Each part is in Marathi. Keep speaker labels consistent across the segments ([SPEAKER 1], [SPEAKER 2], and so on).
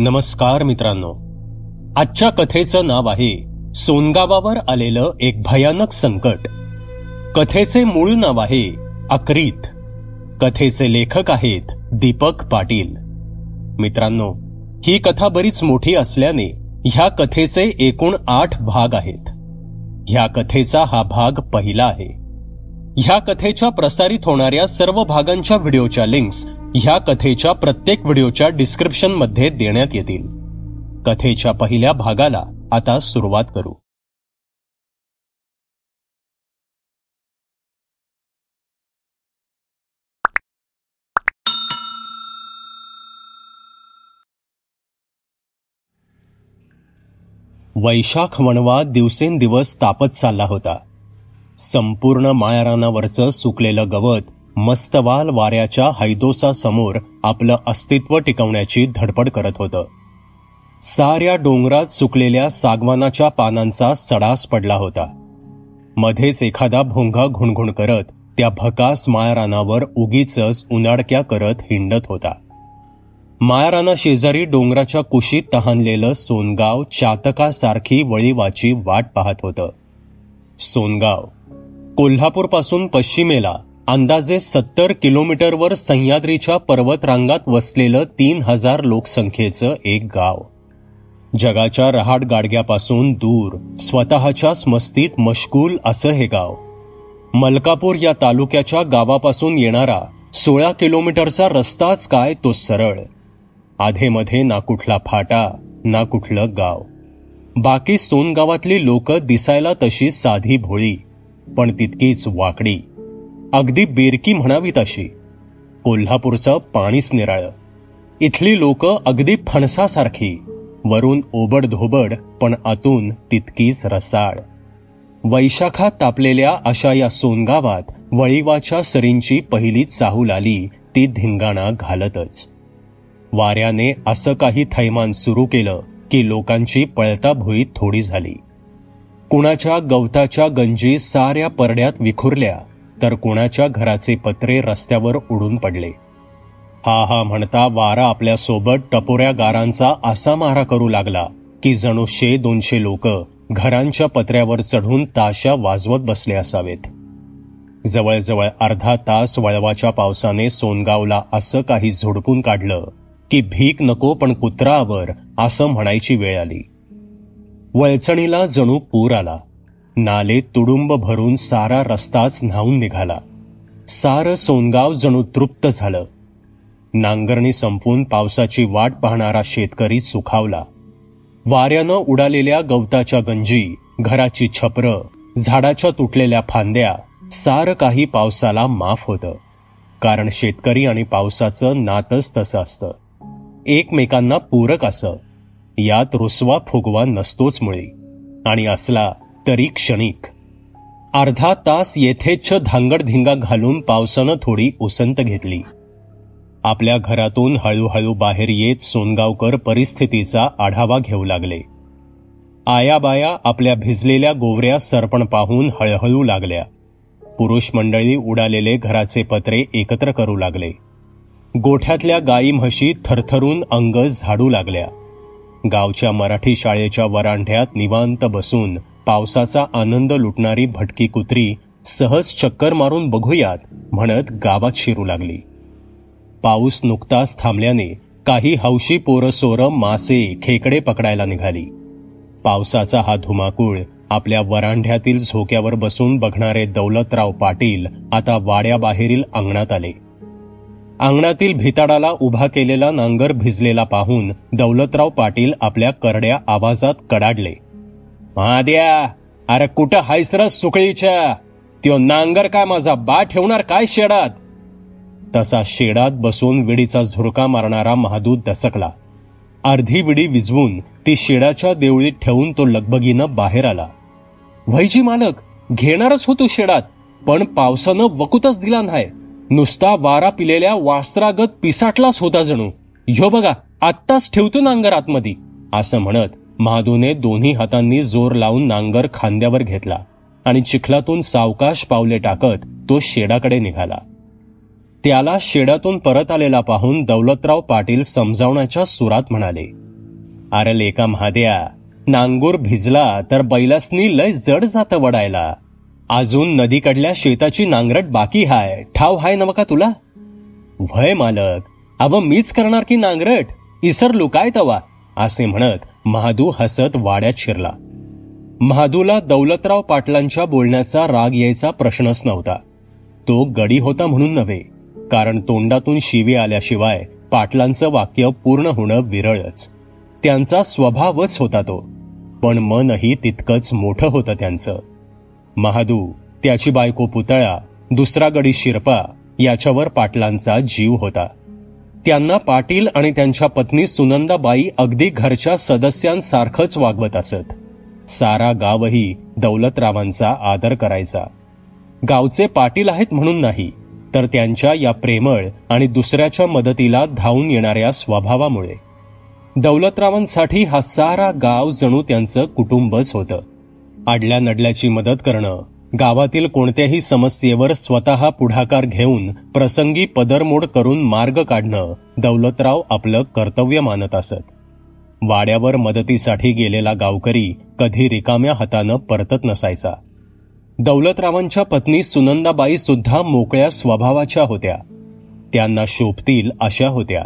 [SPEAKER 1] नमस्कार मित्रांनो, आजच्या कथेचं नाव आहे सोनगावावर आलेलं एक भयानक संकट. कथेचे मूळ नाव आहे अक्रीत. कथेचे लेखक आहेत दीपक पाटील. मित्रांनो, ही कथा बरीच मोठी असल्याने ह्या कथेचे एकूण 8 भाग आहेत. ह्या कथेचा हा भाग पहिला आहे. ह्या कथेच्या प्रसारित होणाऱ्या सर्व भागांच्या व्हिडिओच्या लिंक्स ह्या कथेच्या प्रत्येक व्हिडिओच्या डिस्क्रिप्शन मध्ये देण्यात येतील. कथेच्या पहिल्या भागाला आता सुरुवात करू. वैशाख वणवा दिवसेंदिवस तापत चालला होता. संपूर्ण माळरानावरचं सुकलेलं गवत मस्तवाल वाऱ्याच्या हैदोसासमोर आपलं अस्तित्व टिकवण्याची धडपड करत होतं. साऱ्या डोंगरात सुकलेल्या सागवानाच्या पानांचा सडास पडला होता. मध्येच एखादा भोंगा घुणघुण करत त्या भकास माळरानावर उगीचच उन्हाडक्या करत हिंडत होता. माळराना शेजारी डोंगराच्या कुशीत तहानलेलं सोनगाव चातकासारखी वळीवाची वाट पाहत होतं. सोनगाव कोल्हापूरपासून पश्चिमेला अंदाजे 70 किलोमीटरवर सह्याद्रीच्या पर्वतरांगात वसलेलं 3000 लोकसंख्येचं एक गाव. जगाच्या रहाट गाडग्यापासून दूर स्वतःच्याच मस्तीत मशगूल असं हे गाव. मलकापूर या तालुक्याच्या गावापासून येणारा 16 किलोमीटरचा रस्ताच काय तो सरळ. आधेमध्ये ना कुठला फाटा ना कुठलं गाव. बाकी सोनगावातली लोक दिसायला तशी साधी भोळी, पण तितकीच वाकडी, अगदी बेरकी म्हणावीत अशी. कोल्हापूरचं पाणीच निराळं. इथली लोक अगदी फणसासारखी, वरून ओबड धोबड पण आतून तितकीच रसाळ. वैशाखात तापलेल्या अशा या सोनगावात वळीवाच्या सरींची पहिली चाहूल आली ती धिंगाणा घालतच. वाऱ्याने असं काही थैमान सुरू केलं की लोकांची पळता भुईत थोडी झाली. कुणाच्या गवताच्या गंजी साऱ्या परड्यात विखुरल्या, तर कुणाच्या घराचे पत्रे रस्त्यावर उडून पडले. हा हा म्हणता वारा आपल्यासोबत टपोऱ्या गारांचा असा मारा करू लागला की जणू 100-200 लोक घरांच्या पत्र्यावर चढून ताशा वाजवत बसले असावेत. जवळजवळ अर्धा तास वळवाच्या पावसाने सोनगावला असं काही झोडपून काढलं की भीक नको पण कुत्रावर असं म्हणायची वेळ आली. वळचणीला जणू पूर आला. नाले तुडुंब भरून सारा रस्ताच न्हाऊन निघाला. सारं सोनगाव जणू तृप्त झालं. नांगरणी संपून पावसाची वाट पाहणारा शेतकरी सुखावला. वाऱ्यानं उडालेल्या गवताच्या गंजी, घराची छपरं, झाडाच्या तुटलेल्या फांद्या, सारं काही पावसाला माफ होतं. कारण शेतकरी आणि पावसाचं नातच तसं असतं, एकमेकांना पूरक असं. यात रुसवा फुगवा नसतोच मुळी, आणि असला तरी क्षणिक. अर्धा तास येथेच्छ धांगडधिंगा घालून पावसानं थोडी उसंत घेतली. आपल्या घरातून हळूहळू बाहेर येत सोनगावकर परिस्थितीचा आढावा घेऊ लागले. आयाबाया आपल्या भिजलेल्या गोवऱ्या सरपण पाहून हळहळू लागल्या. पुरुष मंडळी उडालेले घराचे पत्रे एकत्र करू लागले. गोठ्यातल्या गाई म्हशी थरथरून अंग झाडू लागल्या. गावच्या मराठी शाळेच्या वरांढ्यात निवांत बसून पावसाचा आनंद लुटणारी भटकी कुत्री सहज चक्कर मारून बघूयात म्हणत गावात शिरू लागली. पाऊस नुकताच थांबल्याने काही हौशी पोरसोरं मासे खेकडे पकडायला निघाली. पावसाचा हा धुमाकूळ आपल्या वरांढ्यातील झोक्यावर बसून बघणारे दौलतराव पाटील आता वाड्याबाहेरील अंगणात आले. अंगणातील भिताडाला उभा केलेला नांगर भिजलेला पाहून दौलतराव पाटील आपल्या करड्या आवाजात कडाडले. महाद्या, अरे कुठं हायस र सुकळीच्या? त्यो नांगर काय माझा बा ठेवणार काय शेडात? तसा शेडात बसून विडीचा झुरका मारणारा महादूत दसकला. अर्धी विडी विझवून ती शेडाच्या देवळीत ठेवून तो लगबगीनं बाहेर आला. व्हयजी मालक, घेणारच होतो शेडात, पण पावसानं वकुतच दिला नाही. नुसता वारा पिलेल्या वासरागत पिसाटलाच होता जणू. ह्यो बघा, आत्ताच ठेवतो नांगर आतमध्ये, असं म्हणत महादूने दोन्ही हातांनी जोर लावून नांगर खांद्यावर घेतला आणि चिखलातून सावकाश पावले टाकत तो शेडाकडे निघाला. त्याला शेडातून परत आलेला पाहून दौलतराव पाटील समजावण्याच्या सुरात म्हणाले, अरे लेका महाद्या, नांगूर भिजला तर बैलासनी लय जड जातं वडायला. अजून नदीकडल्या शेताची नांगरट बाकी हाय, ठाव हाय नव का तुला? व्हय मालक, अव मीच करणार की नांगरट, इसरलो काय तवा, असे म्हणत महादू हसत वाड्यात शिरला. महादूला दौलतराव पाटलांच्या बोलण्याचा राग यायचा प्रश्नच नव्हता. तो गडी होता म्हणून नव्हे, कारण तोंडातून शिवी आल्याशिवाय पाटलांचं वाक्य पूर्ण होणं विरळच. त्यांचा स्वभावच होता तो, पण मनही तितकंच मोठं होतं त्यांचं. महादू, त्याची बायको पुतळा, दुसरा गडी शिरपा याच्यावर पाटलांचा जीव होता. त्यांना पाटील आणि त्यांच्या पत्नी सुनंदाबाई अगदी घरच्या सदस्यांसारखंच वागवत असत. सारा गावही दौलतरावांचा आदर करायचा. गावचे पाटील आहेत म्हणून नाही, तर त्यांच्या या प्रेमळ आणि दुसऱ्याच्या मदतीला धावून येणाऱ्या स्वभावामुळे. दौलतरावांसाठी हा सारा गाव जणू त्यांचं कुटुंबच होतं. आडल्या नडल्याची मदत करणं, गावातील कोणत्याही समस्येवर स्वतः पुढाकार घेऊन प्रसंगी पदरमोड करून मार्ग काढणं दौलतराव आपलं कर्तव्य मानत असत. वाड्यावर मदतीसाठी गेलेला गावकरी कधी रिकाम्या हातानं परतत नसायचा. दौलतरावांच्या पत्नी सुनंदाबाई सुद्धा मोकळ्या स्वभावाच्या होत्या. त्यांना शोभतील अशा होत्या.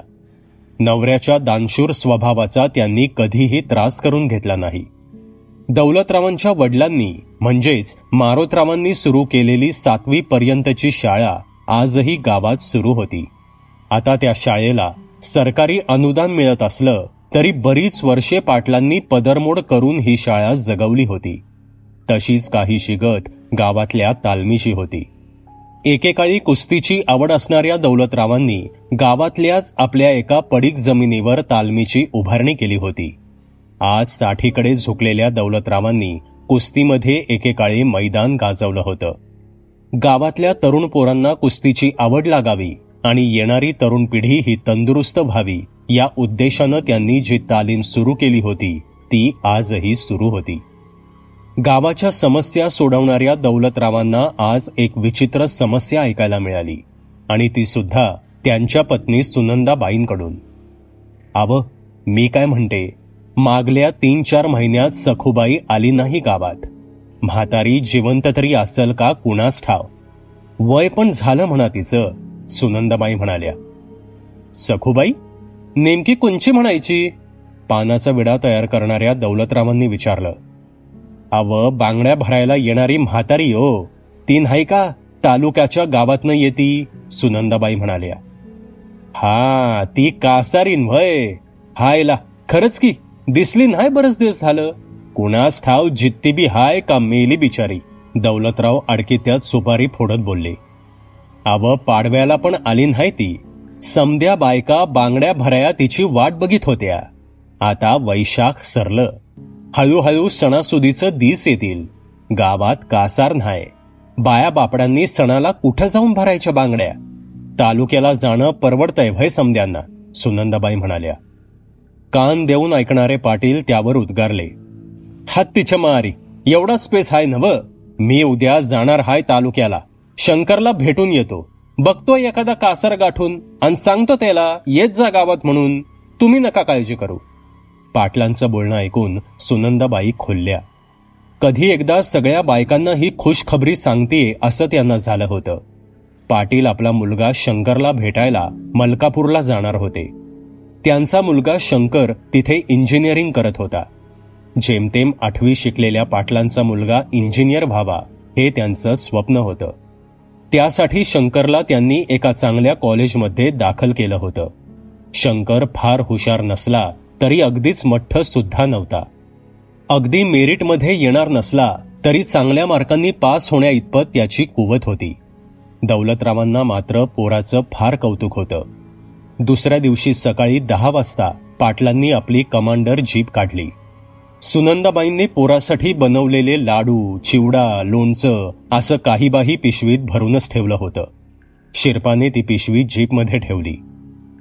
[SPEAKER 1] नवऱ्याच्या दानशूर स्वभावाचा त्यांनी कधीही त्रास करून घेतला नाही. दौलतरावांच्या वडिलांनी म्हणजेच मारोतरावांनी सुरू केलेली 7वी पर्यंतची शाळा आजही गावात सुरू होती. आता त्या शाळेला सरकारी अनुदान मिळत असलं तरी बरीच वर्षे पाटलांनी पदरमोड करून ही शाळा जगवली होती. तशीच काहीशी गत गावातल्या तालमीची होती. एकेकाळी कुस्तीची आवड असणाऱ्या दौलतरावांनी गावातल्याच आपल्या एका पडीक जमिनीवर तालमीची उभारणी केली होती. आज 60कडे झुकलेल्या दौलतरावांनी कुस्तीमध्ये एकेकाळी मैदान गाजवलं होतं. गावातल्या तरुण पोरांना कुस्तीची आवड लागावी आणि येणारी तरुण पिढी ही तंदुरुस्त व्हावी या उद्देशानं त्यांनी जी तालीम सुरू केली होती ती आजही सुरू होती. गावाच्या समस्या सोडवणाऱ्या दौलतरावांना आज एक विचित्र समस्या ऐकायला मिळाली आणि ती सुद्धा त्यांच्या पत्नी सुनंदाबाईंकडून. अव, मी काय म्हणते, मागल्या 3-4 महिन्यात सखूबाई आली नाही गावात. म्हातारी जिवंत तरी असेल का कुणास ठाव. वय पण झालं म्हणा तिचं, सुनंदाबाई म्हणाल्या. सखूबाई नेमकी कोणची म्हणायची? पानाचा विडा तयार करणाऱ्या दौलतरावांनी विचारलं. अव, बांगड्या भरायला येणारी म्हातारी हो, ती नाही का तालुक्याच्या गावातनं येती, सुनंदाबाई म्हणाल्या. हा, ती कासारीन व्हय. हायला, खरंच की दिसली नाही बरंच दिवस झालं. कुणास ठाव जित्ती बी हाय का मेली बिचारी, दौलतराव अडकित्यात सुपारी फोडत बोलले. अव, पाडव्याला पण आली नाही ती. समद्या बायका बांगड्या भराया तिची वाट बघित होत्या. आता वैशाख सरलं, हळूहळू सणासुदीचं दिस येतील. गावात कासार नाही. बाया बापड्यांनी सणाला कुठं जाऊन भरायच्या बांगड्या? तालुक्याला जाणं परवडतंय व्हय समद्यांना, सुनंदाबाई म्हणाल्या. कान देऊन ऐकणारे पाटील त्यावर उद्गारले. हत्तीच्या मारी, एवढा स्पेस हाय नव. मी उद्या जाणार हाय तालुक्याला. शंकरला भेटून येतो. बघतो एखादा कासार गाठून आणि सांगतो त्याला येत जा गावात म्हणून. तुम्ही नका काळजी करू. पाटलांचं बोलणं ऐकून सुनंदाबाई खुलल्या. कधी एकदा सगळ्या बायकांना ही खुशखबरी सांगते असं त्यांना झालं होतं. पाटील आपला मुलगा शंकरला भेटायला मलकापूरला जाणार होते. त्यांचा मुलगा शंकर तिथे इंजिनिअरिंग करत होता. जेमतेम 8वी शिकलेल्या पाटलांचा मुलगा इंजिनियर व्हावा हे त्यांचं स्वप्न होतं. त्यासाठी शंकरला त्यांनी एका चांगल्या कॉलेजमध्ये दाखल केलं होतं. शंकर फार हुशार नसला तरी अगदीच मठ्ठ सुद्धा नव्हता. अगदी मेरिटमध्ये येणार नसला तरी चांगल्या मार्कांनी पास होण्या इतपत त्याची कुवत होती. दौलतरावांना मात्र पोराचं फार कौतुक होतं. दुसऱ्या दिवशी सकाळी 10 वाजता पाटलांनी आपली कमांडर जीप काढली. सुनंदाबाईंनी पोरासाठी बनवलेले लाडू, चिवडा, लोणचं असं काहीबाही पिशवीत भरूनच ठेवलं होतं. शिरपाने ती पिशवी जीपमध्ये ठेवली.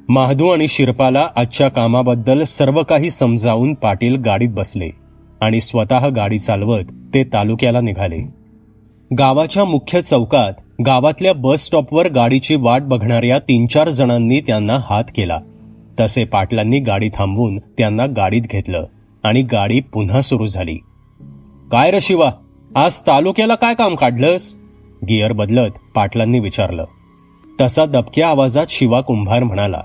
[SPEAKER 1] महादू आणि शिरपाला आजच्या कामाबद्दल सर्व काही समजावून पाटील गाडीत बसले आणि स्वतः गाडी चालवत ते तालुक्याला निघाले. गावाच्या मुख्य चौकात गावातल्या बस स्टॉपवर गाडीची वाट बघणाऱ्या 3-4 जणांनी त्यांना हात केला. तसे पाटलांनी गाडी थांबवून त्यांना गाडीत घेतलं आणि गाडी पुन्हा सुरू झाली. काय रे शिवा, आज तालुक्याला काय काम काढलंस? गिअर बदलत पाटलांनी विचारलं. तसा दबक्या आवाजात शिवा कुंभार म्हणाला,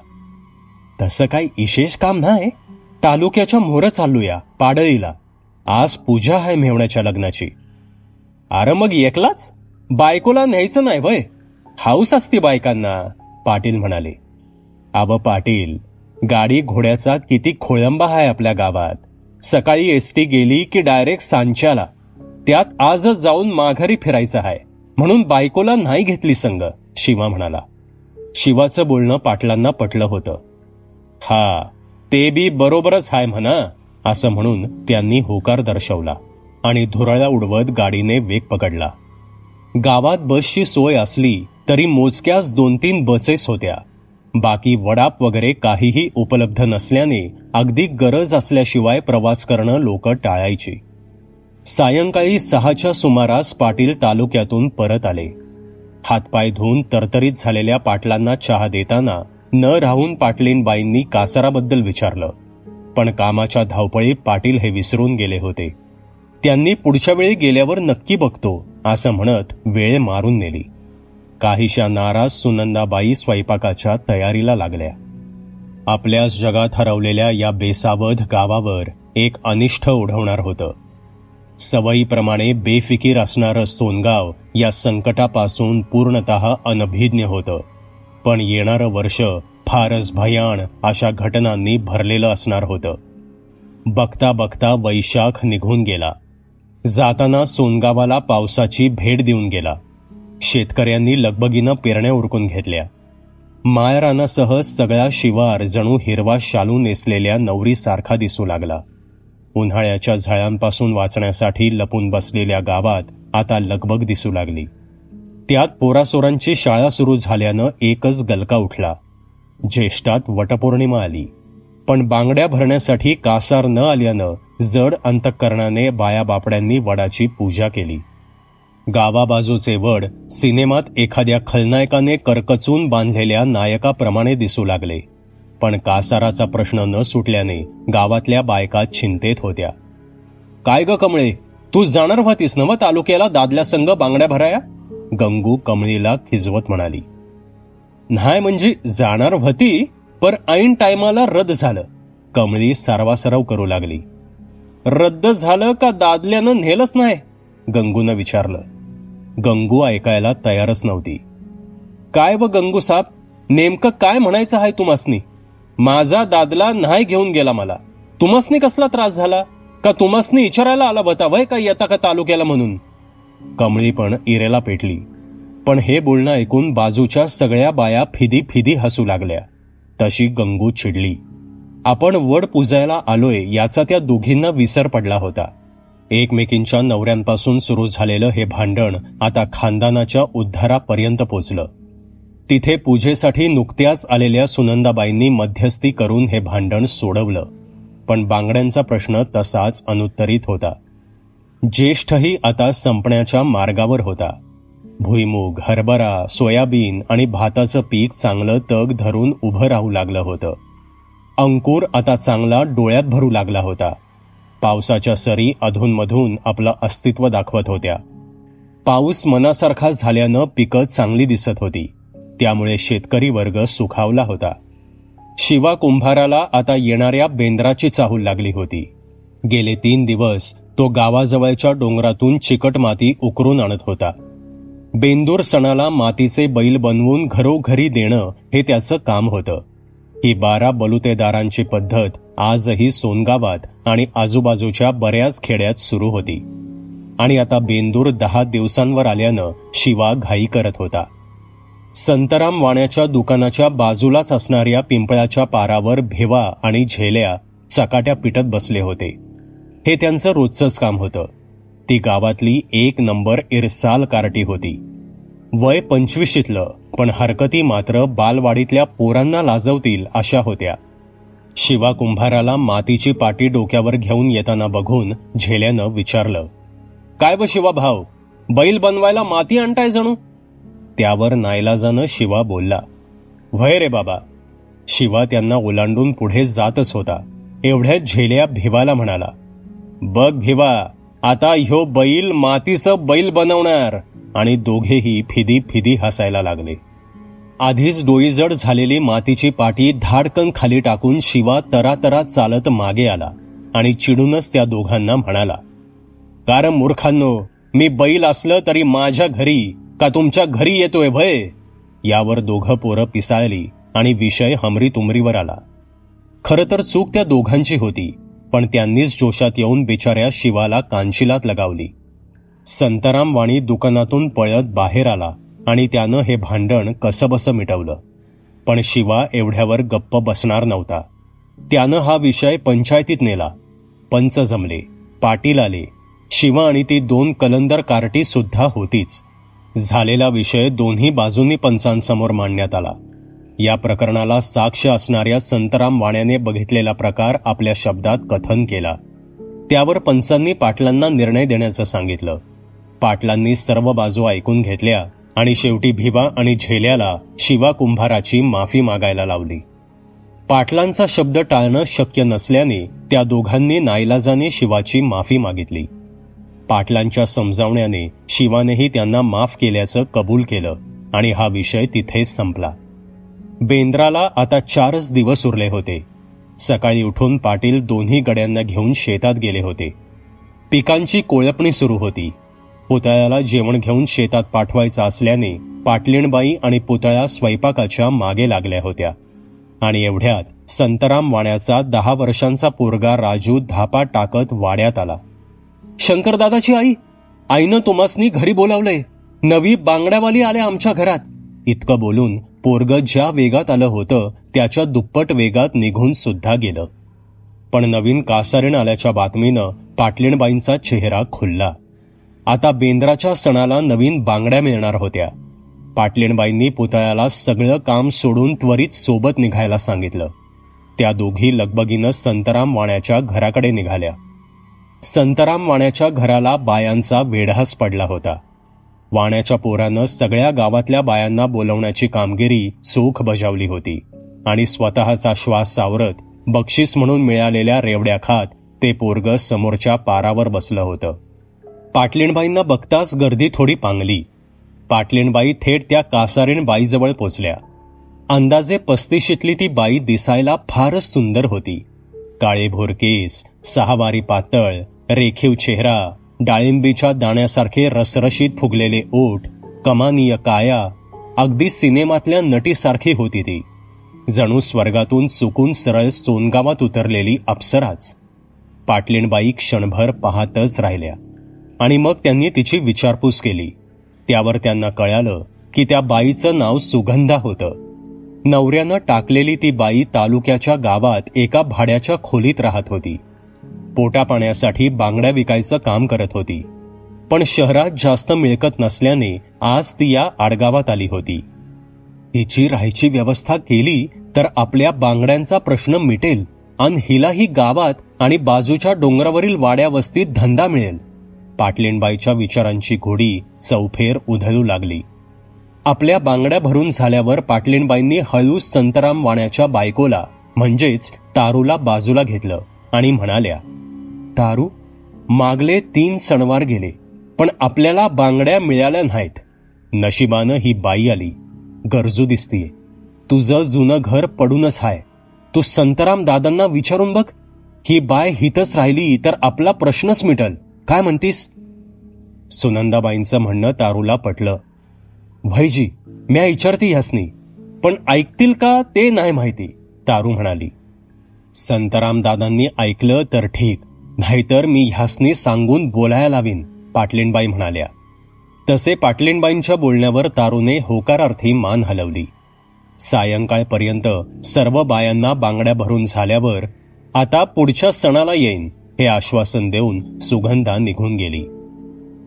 [SPEAKER 1] तसं काही विशेष काम नाही, तालुक्याच्या मोहर चालूया पाडळीला. आज पूजा आहे मेवण्याच्या लग्नाची. अरे मग एकलाच? बायकोला न्यायचं नाही वय? हाऊस असती बायकांना, पाटील म्हणाले. आव पाटील, गाडी घोड्याचा किती खोळंबा आहे आपल्या गावात. सकाळी एसटी गेली की डायरेक्ट सांच्याला, त्यात आजच जाऊन माघारी फिरायचं आहे, म्हणून बायकोला नाही घेतली संग, शिवा म्हणाला. शिवाचं बोलणं पाटलांना पटलं होतं. हा, ते बी बरोबरच आहे म्हणा, असं म्हणून त्यांनी होकार दर्शवला आणि धुरळा उडवत गाडीने वेग पकडला. गावात बसची सोय असली तरी मोजक्याच 2-3 बसेस होत्या. बाकी वडाप वगैरे काहीही उपलब्ध नसल्याने अगदी गरज असल्याशिवाय प्रवास करणं लोक टाळायची. सायंकाळी 6च्या सुमारास पाटील तालुक्यातून परत आले. हातपाय धुवून तरतरीत झालेल्या पाटलांना चहा देताना न राहून पाटलीनबाईंनी कासाराबद्दल विचारलं, पण कामाच्या धावपळीत पाटील हे विसरून गेले होते. त्यांनी पुढच्या वेळी गेल्यावर नक्की बघतो असं म्हणत वेळ मारून नेली. काहीशा नाराज सुनंदाबाई स्वयंपाकाच्या तयारीला लागल्या. आपल्याच जगात हरवलेल्या या बेसावध गावावर एक अनिष्ट ओढवणार होतं. सवयीप्रमाणे बेफिकीर असणारं सोनगाव या संकटापासून पूर्णतः अनभिज्ञ होतं. पण येणारं वर्ष फारच भयाण अशा घटनांनी भरलेलं असणार होतं. बघता बघता वैशाख निघून गेला. जाताना सोनगावाला पावसाची भेट देऊन गेला. शेतकऱ्यांनी लगबगीनं पेरण्या उरकून घेतल्या. मायरानासह सगळा शिवार जणू हिरवा शालू नेसलेल्या नवरीसारखा दिसू लागला. उन्हाळ्याच्या झळांपासून वाचण्यासाठी लपून बसलेल्या गावात आता लगबग दिसू लागली. त्यात पोरासोरांची शाळा सुरू झाल्यानं एकच गलका उठला. ज्येष्ठात वटपौर्णिमा आली, पण बांगड्या भरण्यासाठी कासार न आल्यानं जड अंतःकरणाने बायाबापड्यांनी वडाची पूजा केली. गावाबाजूचे वड सिनेमात एखाद्या खलनायकाने करकचून बांधलेल्या नायकाप्रमाणे दिसू लागले. पण कासाराचा प्रश्न न सुटल्याने गावातल्या बायका चिंतेत होत्या. काय ग कमळे, तू जाणार होतीस ना तालुक्याला दादल्या संघ बांगड्या भराया? गंगू कमळीला खिजवत म्हणाली. नाही म्हणजे जाणार होती, पर ऐन टायमाला रद्द झालं. कमळी सारवासराव करू लागली. रद्द झालं का दादल्यानं नेलंच नाही? गंगूनं विचारलं. गंगू ऐकायला तयारच नव्हती. काय व गंगू साहेब, नेमकं काय म्हणायचं आहे तुम्हासनी? माझा दादला नाही घेऊन गेला मला. तुम्हासनी कसला त्रास झाला? का तुम्हासनी विचारायला आला होता वय का येता का तालुक्याला म्हणून? कमळी पण इरेला पेटली. पण हे बोलणं ऐकून बाजूच्या सगळ्या बाया फिदी फिदी हसू लागल्या. तशी गंगू चिडली. आपण वड पुजायला आलोय याचा त्या दोघींना विसर पडला होता. एकमेकींच्या नवऱ्यांपासून सुरू झालेलं हे भांडण आता खानदानाच्या उद्धारापर्यंत पोचलं. तिथे पूजेसाठी नुकत्याच आलेल्या सुनंदाबाईंनी मध्यस्थी करून हे भांडण सोडवलं. पण बांगड्यांचा प्रश्न तसाच अनुत्तरित होता. ज्येष्ठही आता संपण्याच्या मार्गावर होता. भुईमूग, हरभरा, सोयाबीन आणि भाताचं पीक चांगलं तग धरून उभं राहू लागलं होतं. अंकुर आता चांगला डोळ्यात भरू लागला होता. पावसाच्या सरी अधूनमधून आपलं अस्तित्व दाखवत होत्या. पाऊस मनासारखा झाल्यानं पिकं चांगली दिसत होती. त्यामुळे शेतकरी वर्ग सुखावला होता. शिवा कुंभाराला आता येणाऱ्या बेंद्राची चाहूल लागली होती. गेले 3 दिवस तो गावाजवळच्या डोंगरातून चिकट माती उकरून आणत होता. बेंदूर सणाला मातीचे बैल बनवून घरोघरी देणं हे त्याचं काम होतं. ही 12 बलुतेदारांची पद्धत आजही सोनगावात आणि आजूबाजूच्या बऱ्याच खेड्यात सुरू होती. आणि आता बेंदूर 10 दिवसांवर आल्यानं शिवा घाई करत होता. संतराम वाण्याच्या दुकानाच्या बाजूलाच असणाऱ्या पिंपळाच्या पारावर भेवा आणि झेल्या चकाट्या पिटत बसले होते. हे त्यांचं रोजचंच काम होतं. ती गावातली 1 नंबर इरसाल कार्टी होती. वय 25शीतलं, पण हरकती मात्र बालवाडीतल्या पोरांना लाजवतील अशा होत्या. शिवा कुंभाराला मातीची पाटी डोक्यावर घेऊन येताना बघून झेल्यानं विचारलं, काय व शिवा भाऊ, बैल बनवायला माती आणताय जणू? त्यावर नाईलाजानं शिवा बोलला, व्हय रे बाबा, शिवा त्यांना ओलांडून पुढे जातच होता. एवढ्यात झेल्या भिवाला म्हणाला, बघ भिवा, आता ह्यो बैल मातीचं बैल बनवणार. आणि दोघेही फिदी फिदी हसायला लागले. आधीच डोईजड झालेली मातीची पाटी धाडकन खाली टाकून शिवा तरातरा चालत मागे आला आणि चिडूनच त्या दोघांना म्हणाला, कारण मूर्खांनो, मी बैल असलं तरी माझ्या घरी का तुमच्या घरी येतोय भय? यावर दोघं पोरं पिसाळली आणि विषय हमरी तुमरीवर आला. खरं तर चूक त्या दोघांची होती, पण त्यांनीच जोशात येऊन बिचाऱ्या शिवाला कानशिलात लगावली. संताराम वाणी दुकानातून पळत बाहेर आला आणि त्यानं हे भांडण कसंबसं मिटवलं. पण शिवा एवढ्यावर गप्प बसणार नव्हता. त्यानं हा विषय पंचायतीत नेला. पंच जमले, पाटील आले. शिवा आणि ती 2 कलंदर कार्टी सुद्धा होतीच. झालेला विषय दोन्ही बाजूंनी पंचांसमोर मांडण्यात आला. या प्रकरणाला साक्ष असणाऱ्या संतराम वाण्याने बघितलेला प्रकार आपल्या शब्दात कथन केला. त्यावर पंचांनी पाटलांना निर्णय देण्याचं सांगितलं. पाटलांनी सर्व बाजू ऐकून घेतल्या आणि शेवटी भिवा आणि झेल्याला शिवा कुंभाराची माफी मागायला लावली. पाटलांचा शब्द टाळणं शक्य नसल्याने त्या दोघांनी नाईलाजाने शिवाची माफी मागितली. पाटलांच्या समजावण्याने शिवानेही त्यांना माफ केल्याचं कबूल केलं आणि हा विषय तिथेच संपला. बेंद्राला आता 4च दिवस उरले होते. सकाळी उठून पाटील दोन्ही गड्यांना घेऊन शेतात गेले होते. पिकांची कोळपणी सुरू होती. पुतळ्याला जेवण घेऊन शेतात पाठवायचं असल्याने पाटलीणबाई आणि पुतळा स्वयंपाकाच्या मागे लागल्या होत्या. आणि एवढ्यात संतराम वाण्याचा 10 वर्षांचा पोरगा राजू धापा टाकत वाड्यात आला. शंकरदादाची आई, आईनं तुम्हासनी घरी बोलावलंय. नवी बांगड्यावाली आल्या आमच्या घरात. इतकं बोलून पोरग ज्या वेगात आलं होतं त्याच्या दुप्पट वेगात निघून सुद्धा गेलं. पण नवीन कासारीण आल्याच्या बातमीनं पाटलीणबाईंचा चेहरा खुलला. आता बेंद्राच्या सणाला नवीन बांगड्या मिळणार होत्या. पाटलीणबाईंनी पुतळ्याला सगळं काम सोडून त्वरित सोबत निघायला सांगितलं. त्या दोघी लगबगीनं संतराम वाण्याच्या घराकडे निघाल्या. संतराम वाण्याच्या घराला बायांचा वेढाच पडला होता. वाण्याच्या पोरानं सगळ्या गावातल्या बायांना बोलवण्याची कामगिरी चोख बजावली होती आणि स्वतःचा श्वास सावरत बक्षीस म्हणून मिळालेल्या रेवड्या खात ते पोरग समोरच्या पारावर बसलं होतं. पाटलीणबाईंना बघताच गर्दी थोडी पांगली. पाटलीणबाई थेट त्या कासारीण बाईजवळ पोचल्या. अंदाजे 35शीतली ती बाई दिसायला फारच सुंदर होती. काळेभोर केस, 6 वारी पातळ, रेखीव चेहरा, डाळिंबीच्या दाण्यासारखे रसरशीत फुगलेले ओठ, कमानीय काया, अगदी सिनेमातल्या नटीसारखी होती ती. जणू स्वर्गातून चुकून सरळ सोनगावात उतरलेली अप्सराच. पाटलीणबाई क्षणभर पाहतच राहिल्या आणि मग त्यांनी तिची विचारपूस केली. त्यावर त्यांना कळालं की त्या बाईचं नाव सुगंधा होतं. नवऱ्यानं टाकलेली ती बाई तालुक्याच्या गावात एका भाड्याच्या खोलीत राहत होती. पोटापाण्यासाठी बांगड्या विकायचं काम करत होती. पण शहरात जास्त मिळकत नसल्याने आज ती या आडगावात आली होती. हिची राहायची व्यवस्था केली तर आपल्या बांगड्यांचा प्रश्न मिटेल आणि हिलाही गावात आणि बाजूच्या डोंगरावरील वाड्या वस्तीत धंदा मिळेल. पाटलीणबाईच्या विचारांची घोडी चौफेर उधळू लागली. आपल्या बांगड्या भरून झाल्यावर पाटलीणबाईंनी हळू संतराम वाण्याच्या बायकोला म्हणजेच तारूला बाजूला घेतलं आणि म्हणाल्या, तारू, मागले 3 सणवार गेले पण आपल्याला बांगड्या मिळाल्या नाहीत. नशिबानं ही बाई आली. गरजू दिसतीये. तुझं जुनं घर पडूनच हाय. तू संतराम दादांना विचारून बघ. ही बाय हितच राहिली तर आपला प्रश्नच मिटल. काय म्हणतीस? सुनंदाबाईंचं म्हणणं तारूला पटलं. भाईजी, म्या विचारते ह्यासनी, पण ऐकतील का ते नाही माहिती, तारू म्हणाली. संतराम दादांनी ऐकलं तर ठीक, नाहीतर मी ह्यासनी सांगून बोलायला लावीन, पाटलीणबाई म्हणाल्या. तसे पाटलीणबाईंच्या बोलण्यावर तारूने होकारार्थी मान हलवली. सायंकाळपर्यंत सर्व बायांना बांगड्या भरून झाल्यावर आता पुढच्या सणाला येईन हे आश्वासन देऊन सुगंधा निघून गेली.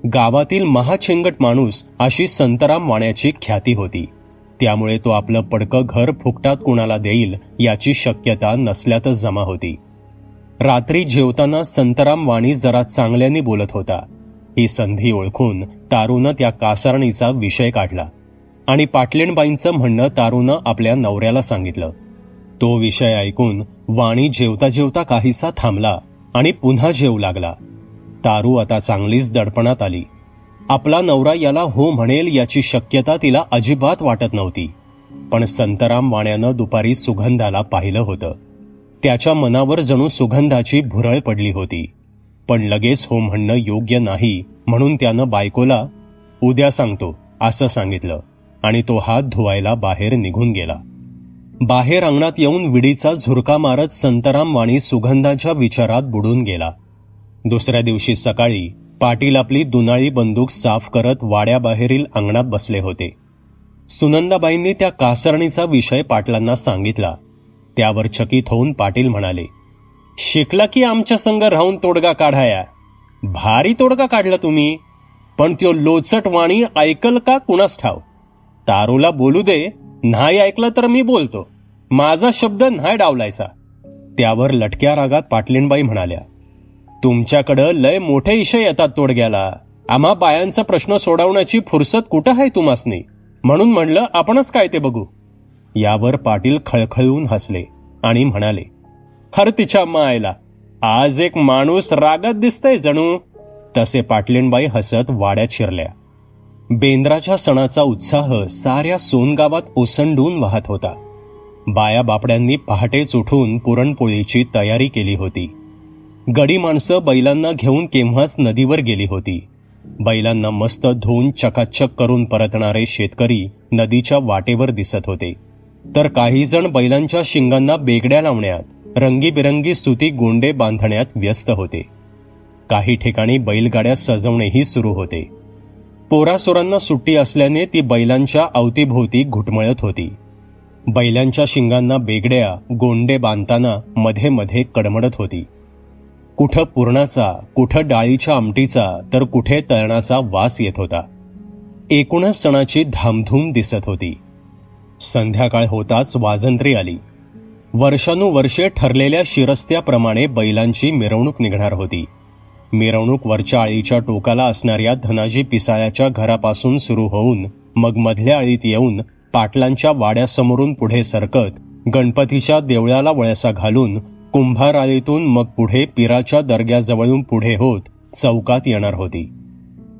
[SPEAKER 1] गावातील महाचेंगट माणूस अशी संतराम वाण्याची ख्याती होती. त्यामुळे तो आपलं पडकं घर फुकटात कुणाला देईल याची शक्यता नसल्यातच जमा होती. रात्री जेवताना संतराम वाणी जरा चांगल्याने बोलत होता. ही संधी ओळखून तारूनं त्या कासारणीचा विषय काढला आणि पाटलीणबाईंचं म्हणणं तारूनं आपल्या नवऱ्याला सांगितलं. तो विषय ऐकून वाणी जेवता जेवता काहीसा थांबला आणि पुन्हा जेवू लागला. तारू आता चांगलीच दडपणात आली. आपला नवरा याला हो म्हणेल याची शक्यता तिला अजिबात वाटत नव्हती. पण संतराम वाण्यानं दुपारी सुगंधाला पाहिलं होतं. त्याच्या मनावर जणू सुगंधाची भुरळ पडली होती. पण लगेच हो म्हणणं योग्य नाही म्हणून त्यानं बायकोला उद्या सांगतो असं सांगितलं आणि तो हात धुवायला बाहेर निघून गेला. बाहेर अंगणात येऊन विडीचा झुरका मारत संतराम वाणी सुगंधाच्या विचारात बुडून गेला. दुसऱ्या दिवशी सकाळी पाटील आपली दुनाळी बंदूक साफ करत वाड्याबाहेरील अंगणात बसले होते. सुनंदाबाईंनी त्या कासरणीचा विषय पाटलांना सांगितला. त्यावर चकित होऊन पाटील म्हणाले, शिकला की आमच्या संग राहून तोडगा काढाया. भारी तोडगा काढला तुम्ही, पण त्यो लोचट वाणी ऐकल का कुणास ठाव. तारूला बोलू दे, नाही ऐकलं तर मी बोलतो. माझा शब्द नाही डावलायचा. त्यावर लटक्या रागात पाटलीणबाई म्हणाल्या, तुमच्याकडं लय मोठे इशय येतात तोडग्याला. आम्हा बायांचा प्रश्न सोडवण्याची फुरसत कुठं आहे तुम्हासनी, म्हणून म्हणलं आपणच काय ते बघू. यावर पाटील खळखळून हसले आणि म्हणाले, हर तिच्या मायला, आज एक माणूस रागात दिसतंय जणू. तसे पाटलीणबाई हसत वाड्यात शिरल्या. बेंद्राच्या सणाचा उत्साह साऱ्या सोनगावात ओसंडून वाहत होता. बाया बापड्यांनी पहाटेच उठून पुरणपोळीची तयारी केली होती. गडी माणसं बैलांना घेऊन केव्हाच नदीवर गेली होती. बैलांना मस्त धुवून चकाचक करून परतणारे शेतकरी नदीच्या वाटेवर दिसत होते. तर काही जण बैलांच्या शिंगांना बेगड्या लावण्यात, रंगीबिरंगी सुती गोंडे बांधण्यात व्यस्त होते. काही ठिकाणी बैलगाड्या सजवणेही सुरू होते. पोरासोरांना सुट्टी असल्याने ती बैलांच्या अवतीभोवती घुटमळत होती. बैलांच्या शिंगांना बेगड्या, गोंडे बांधताना मध्ये मध्ये कडमडत होती. कुठं पुरणाचा, कुठं डाळीच्या आमटीचा, तर कुठे तळणाचा वास येत होता. एकूणच सणाची धामधूम दिसत होती. संध्याकाळ होताच वाजंत्री आली. वर्षानुवर्षे ठरलेल्या शिरस्त्याप्रमाणे बैलांची मिरवणूक निघणार होती. मिरवणूक वरच्या आळीच्या टोकाला असणाऱ्या धनाजी पिसाळ्याच्या घरापासून सुरू होऊन मग मधल्या आळीत येऊन पाटलांच्या वाड्यासमोरून पुढे सरकत गणपतीच्या देवळाला वळसा घालून कुंभार आळीतून मग पुढे पिराच्या दर्ग्याजवळून पुढे होत चौकात येणार होती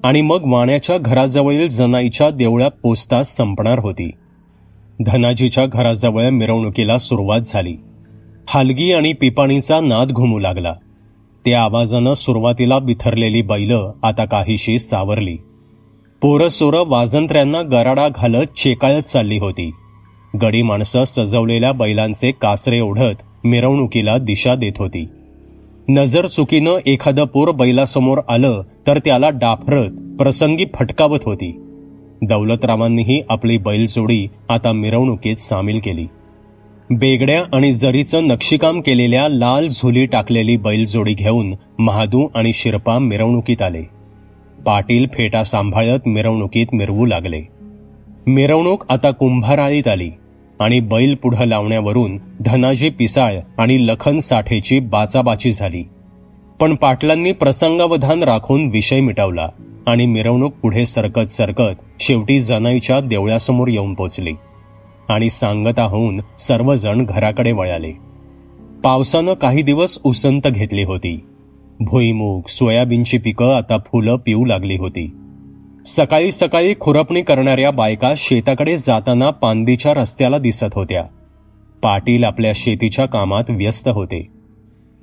[SPEAKER 1] आणि मग वाण्याच्या घराजवळील जनाईच्या देवळात पोचताच संपणार होती. धनाजीच्या घराजवळ मिरवणुकीला सुरुवात झाली. हलगी आणि पिपाणीचा नाद घुमू लागला. त्या आवाजानं सुरुवातीला बिथरलेली बैलं आता काहीशी सावरली. पोरंसोरं वाजंत्र्यांना गराडा घालत चेकाळत चालली होती. गडी माणसं सजवलेल्या बैलांचे कासरे ओढत मिरवणुकीला दिशा देत होती. नजर चुकीनं एखादं पोर बैलासमोर आलं तर त्याला डाफरत प्रसंगी फटकावत होती. दौलतरावांनीही आपली बैलजोडी आता मिरवणुकीत सामील केली. बेगड्या आणि जरीचं नक्षीकाम केलेल्या लाल झुली टाकलेली बैलजोडी घेऊन महादू आणि शिरपा मिरवणुकीत आले. पाटील फेटा सांभाळत मिरवणुकीत मिरवू लागले. मिरवणूक आता कुंभाराळीत आली आणि बैल पुढं लावण्यावरून धनाजी पिसाळ आणि लखन साठेची बाचाबाची झाली. पण पाटलांनी प्रसंगावधान राखून विषय मिटवला आणि मिरवणूक पुढे सरकत सरकत शेवटी जनाईच्या देवळासमोर येऊन पोचली आणि सांगता होऊन सर्वजण घराकडे वळाले. पावसानं काही दिवस उसंत घेतली होती. भुईमूग, सोयाबीनची पिकं आता फुलं पिऊ लागली होती. सकाळी सकाळी खुरपणी करणाऱ्या बायका शेताकडे जाताना पांदीच्या रस्त्याला दिसत होत्या. पाटील आपल्या शेतीच्या कामात व्यस्त होते.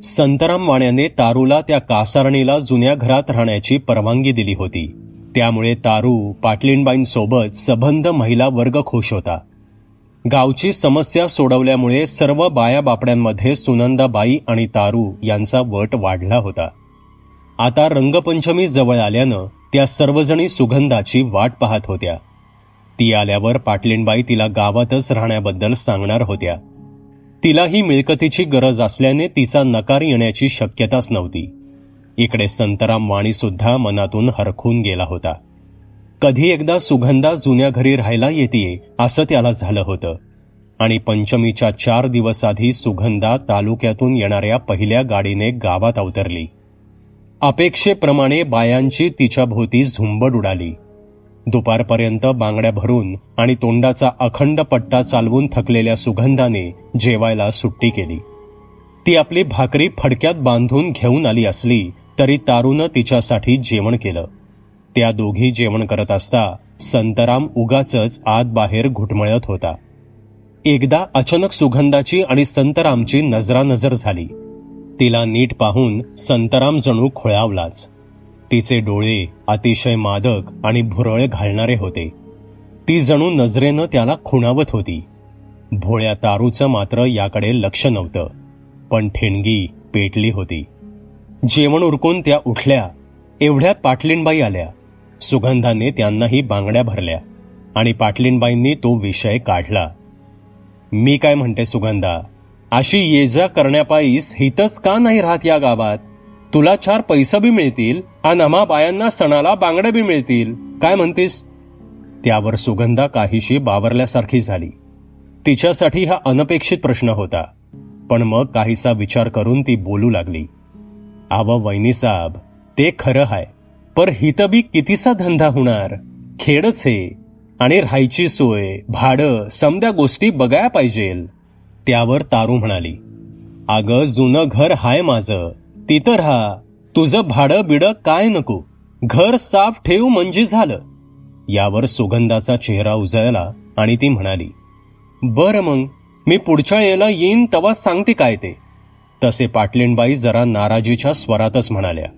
[SPEAKER 1] संतराम वाण्याने तारूला त्या कासारणीला जुन्या घरात राहण्याची परवानगी दिली होती. त्यामुळे तारू पाटलीणबाईंसोबत सबंध महिला वर्ग खुश होता. गावची समस्या सोडवल्यामुळे सर्व बाया बापड्यांमध्ये सुनंदाबाई आणि तारू यांचा वट वाढला होता. आता रंगपंचमी जवळ आल्यानं त्या सर्वजणी सुगंधाची वाट पाहत होत्या. ती आल्यावर पाटलीणबाई तिला गावातच राहण्याबद्दल सांगणार होत्या. तिलाही मिळकतीची गरज असल्याने तिचा नकार येण्याची शक्यताच नव्हती. इकडे संतराम वाणी सुद्धा मनातून हरखून गेला होता. कधी एकदा सुगंधा जुन्या घरी राहायला येतेय असं त्याला झालं होतं आणि पंचमीच्या 4 दिवस आधी सुगंधा तालुक्यातून येणाऱ्या पहिल्या गाडीने गावात अवतरली. अपेक्षेप्रमाणे बायांची तिच्या भोवती झुंबड उडाली. दुपारपर्यंत बांगड्या भरून आणि तोंडाचा अखंड पट्टा चालवून थकलेल्या सुगंधाने जेवायला सुट्टी केली. ती आपली भाकरी फडक्यात बांधून घेऊन आली असली तरी तारूनं तिच्यासाठी जेवण केलं. त्या दोघी जेवण करत असता संतराम उगाचच आत बाहेर घुटमळत होता. एकदा अचानक सुगंधाची आणि संतरामची नजरानजर झाली. तिला नीट पाहून संतराम जणू खुळावलाच. तिचे डोळे अतिशय मादक आणि भुरळ घालणारे होते. ती जणू नजरेनं त्याला खुणावत होती. भोळ्या तारूचं मात्र याकडे लक्ष नव्हतं, पण ठिणगी पेटली होती. जेवण उरकून त्या उठल्या. एवढ्यात पाटलीणबाई आल्या. सुगंधाने त्यांनाही बांगड्या भरल्या आणि पाटलीणबाईंनी तो विषय काढला. मी काय म्हणते सुगंधा, अशी ये-जा करण्यापायीस हितच का नाही राहत या गावात? तुला 4 पैसा बी मिळतील आणि आम्हा बायांना सणाला बांगड्या बी मिळतील. काय म्हणतीस? त्यावर सुगंधा काहीशी बावरल्यासारखी झाली. तिच्यासाठी हा अनपेक्षित प्रश्न होता, पण मग काहीसा विचार करून ती बोलू लागली. आव वहिनीसाब, ते खरं हाय, पर हित बी कितीसा धंदा होणार? खेडच हे, आणि राहायची सोय, भाडं, समद्या गोष्टी बघाया पाहिजेल. त्यावर तारू म्हणाली, अगं जुनं घर हाय माझं, तिथं राहा. तुझं भाडं बिडं काय नको, घर साफ ठेव म्हणजे झालं. यावर सुगंधाचा चेहरा उजळला आणि ती म्हणाली, बरं मग मी पुढच्या वेळेला येईन तेव्हा सांगते काय ते. तसे पाटलीणबाई जरा नाराजीच्या स्वरातच म्हणाल्या,